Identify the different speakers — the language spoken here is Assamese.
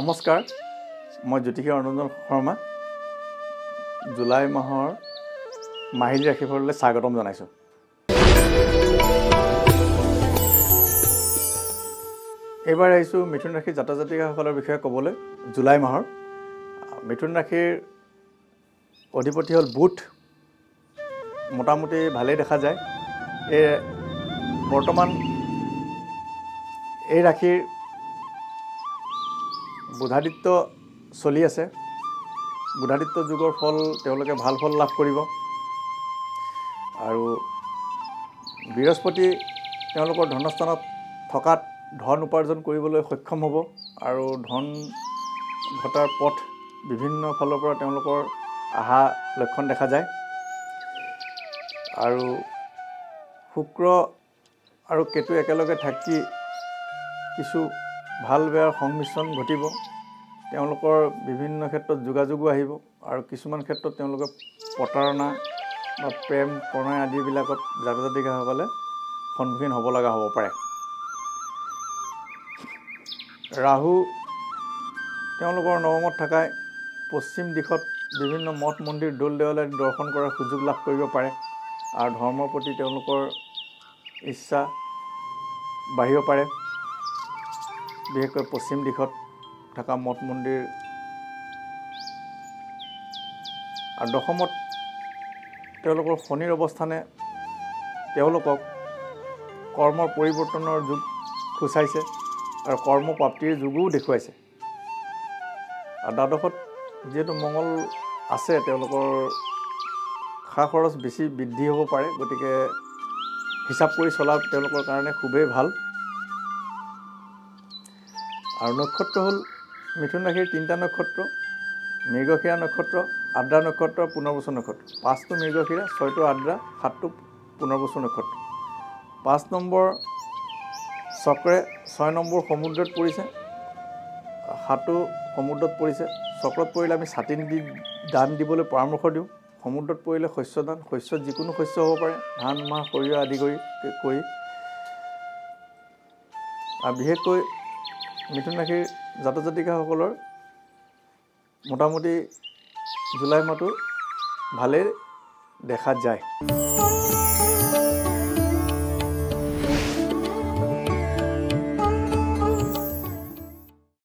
Speaker 1: নমস্কাৰ, মই জ্যোতিষী অৰুণৰঞ্জন শৰ্মা জুলাই মাহৰ মাহিলী ৰাশিফললৈ স্বাগতম জনাইছোঁ। এইবাৰ আহিছোঁ মিথুন ৰাশিৰ জাতক জাতিকাসকলৰ বিষয়ে ক'বলৈ। জুলাই মাহৰ মিথুন ৰাশিৰ অধিপতি হ'ল বুধ। মোটামুটি ভালেই দেখা যায়। বৰ্তমান এই ৰাশিৰ বুধাদিত্য চলি আছে। বুধাদিত্য যুগৰ ফল তেওঁলোকে ভাল ফল লাভ কৰিব আৰু বৃহস্পতি তেওঁলোকৰ ধনস্থানত থকাত ধন উপাৰ্জন কৰিবলৈ সক্ষম হ'ব আৰু ধন ঘটাৰ পথ বিভিন্ন ফালৰ পৰা তেওঁলোকৰ অহা লক্ষণ দেখা যায়। আৰু শুক্ৰ আৰু কেতু একেলগে থাকি কিছু ভাল বেয়াৰ সংমিশ্ৰণ ঘটিব। তেওঁলোকৰ বিভিন্ন ক্ষেত্ৰত যোগাযোগো আহিব আৰু কিছুমান ক্ষেত্ৰত তেওঁলোকে প্ৰতাৰণা বা প্ৰেম প্ৰণয় আদিবিলাকত জাতক জাতিকাসকলে সন্মুখীন হ'ব লগা হ'ব পাৰে। ৰাহু তেওঁলোকৰ নৱমত থকাই পশ্চিম দিশত বিভিন্ন মঠ মন্দিৰ দৌল দেৱালয় দৰ্শন কৰাৰ সুযোগ লাভ কৰিব পাৰে আৰু ধৰ্মৰ প্ৰতি তেওঁলোকৰ ইচ্ছা বাঢ়িব পাৰে। বিশেষকৈ পশ্চিম দিশত থকা মঠ মন্দিৰ আৰু দশমত তেওঁলোকৰ শনিৰ অৱস্থানে তেওঁলোকক কৰ্মৰ পৰিৱৰ্তনৰ যুগ সূচাইছে আৰু কৰ্মপ্ৰাপ্তিৰ যুগো দেখুৱাইছে। আৰু দ্বাদশত যিহেতু মংগল আছে, তেওঁলোকৰ খা খৰচ বেছি বৃদ্ধি হ'ব পাৰে, গতিকে হিচাপ কৰি চলা তেওঁলোকৰ কাৰণে খুবেই ভাল। আৰু নক্ষত্ৰ হ'ল মিথুন ৰাশিৰ 3টা নক্ষত্ৰ: মৃগশিৰা নক্ষত্ৰ, আদ্ৰা নক্ষত্ৰ, পুনৰ্বসু নক্ষত্ৰ। 5টো মৃগশিৰা, 6টো আদ্ৰা, 7টো পুনৰ্বসু নক্ষত্ৰ। 5 নম্বৰ চক্ৰে 6 নম্বৰ সমুদ্ৰত পৰিছে, 7টো সমুদ্ৰত পৰিছে। চক্ৰত পৰিলে আমি ছাতি দান দিবলৈ পৰামৰ্শ দিওঁ। সমুদ্ৰত পৰিলে শস্য দান, শস্য যিকোনো শস্য হ'ব পাৰে, ধান মাহ সৰিয়হ আদি কৰি আৰু বিশেষকৈ মিথুন ৰাশিৰ জাতক জাতিকাসকলৰ মোটামুটি জুলাই মাহটো ভালেই দেখা যায়।